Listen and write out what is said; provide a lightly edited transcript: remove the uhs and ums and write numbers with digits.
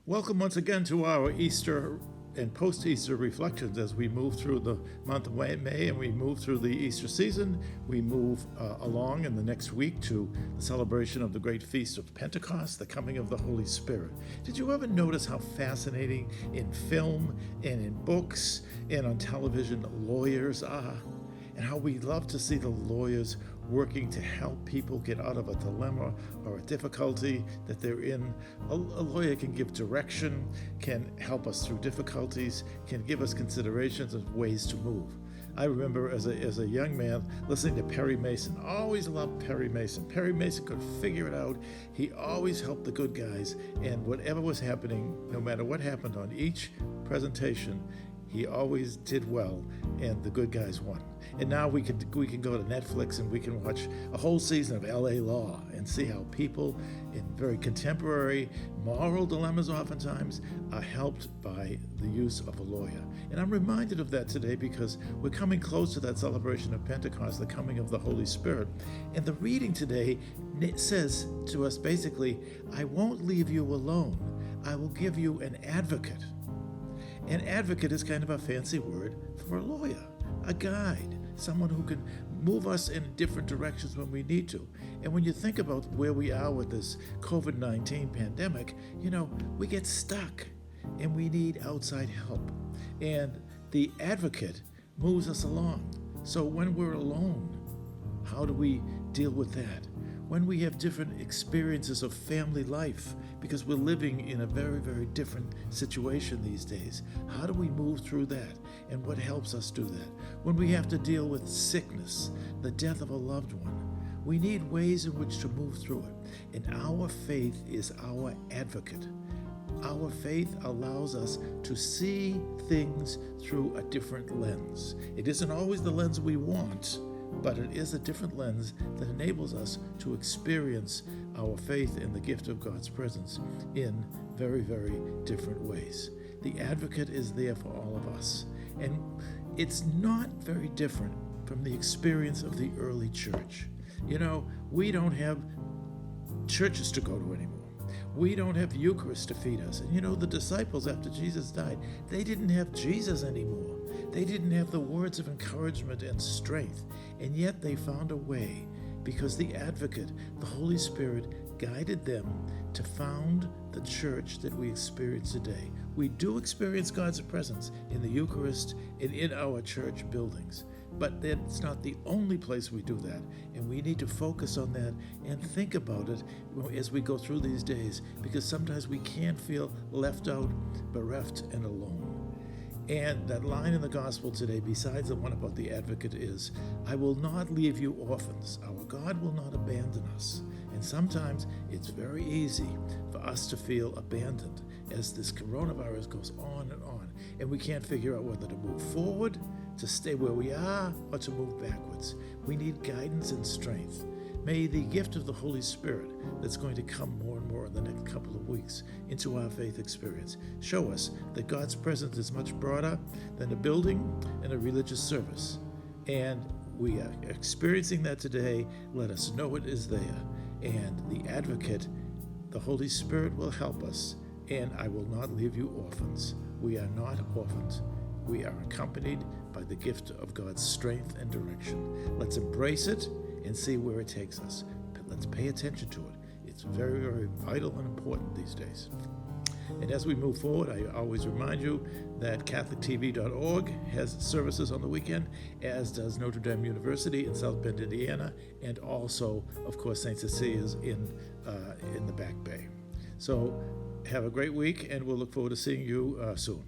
Welcome once again to our Easter and post-Easter reflections as we move through the month of May and we move through the Easter season. We move along in the next week to the celebration of the great feast of Pentecost, the coming of the Holy Spirit. Did you ever notice how fascinating in film and in books and on television lawyers are? And how we love to see the lawyers working to help people get out of a dilemma or a difficulty that they're in. A lawyer can give direction, can help us through difficulties, can give us considerations of ways to move. I remember as a young man listening to Perry Mason. Always loved Perry Mason. Perry Mason could figure it out. He always helped the good guys, and whatever was happening, no matter what happened on each presentation, he always did well, and the good guys won. And now we can go to Netflix and we can watch a whole season of LA Law and see how people in very contemporary moral dilemmas oftentimes are helped by the use of a lawyer. And I'm reminded of that today because we're coming close to that celebration of Pentecost, the coming of the Holy Spirit. And the reading today says to us basically, I won't leave you alone. I will give you an advocate. An advocate is kind of a fancy word for a lawyer, a guide, someone who can move us in different directions when we need to. And when you think about where we are with this COVID-19 pandemic, we get stuck and we need outside help. And the advocate moves us along. So when we're alone, how do we deal with that? When we have different experiences of family life, because we're living in a very, very different situation these days, how do we move through that? And what helps us do that? When we have to deal with sickness, the death of a loved one, we need ways in which to move through it. And our faith is our advocate. Our faith allows us to see things through a different lens. It isn't always the lens we want, but it is a different lens that enables us to experience our faith in the gift of God's presence in very, very different ways. The advocate is there for all of us. And it's not very different from the experience of the early church. We don't have churches to go to anymore. We don't have Eucharist to feed us. And the disciples, after Jesus died, they didn't have Jesus anymore. They didn't have the words of encouragement and strength, and yet they found a way because the advocate, the Holy Spirit, guided them to found the church that we experience today. We do experience God's presence in the Eucharist and in our church buildings, but that's not the only place we do that, and we need to focus on that and think about it as we go through these days, because sometimes we can feel left out, bereft, and alone. And that line in the gospel today, besides the one about the advocate, is, I will not leave you orphans. Our God will not abandon us. And sometimes it's very easy for us to feel abandoned as this coronavirus goes on, and we can't figure out whether to move forward, to stay where we are, or to move backwards. We need guidance and strength. May the gift of the Holy Spirit that's going to come more and more in the next couple of weeks into our faith experience show us that God's presence is much broader than a building and a religious service. And we are experiencing that today. Let us know it is there. And the advocate, the Holy Spirit, will help us. And I will not leave you orphans. We are not orphans. We are accompanied by the gift of God's strength and direction. Let's embrace it and see where it takes us. But let's pay attention to it. It's very, very vital and important these days. And as we move forward, I always remind you that CatholicTV.org has services on the weekend, as does Notre Dame University in South Bend, Indiana, and also, of course, St. Cecilia's in the Back Bay. So have a great week, and we'll look forward to seeing you soon.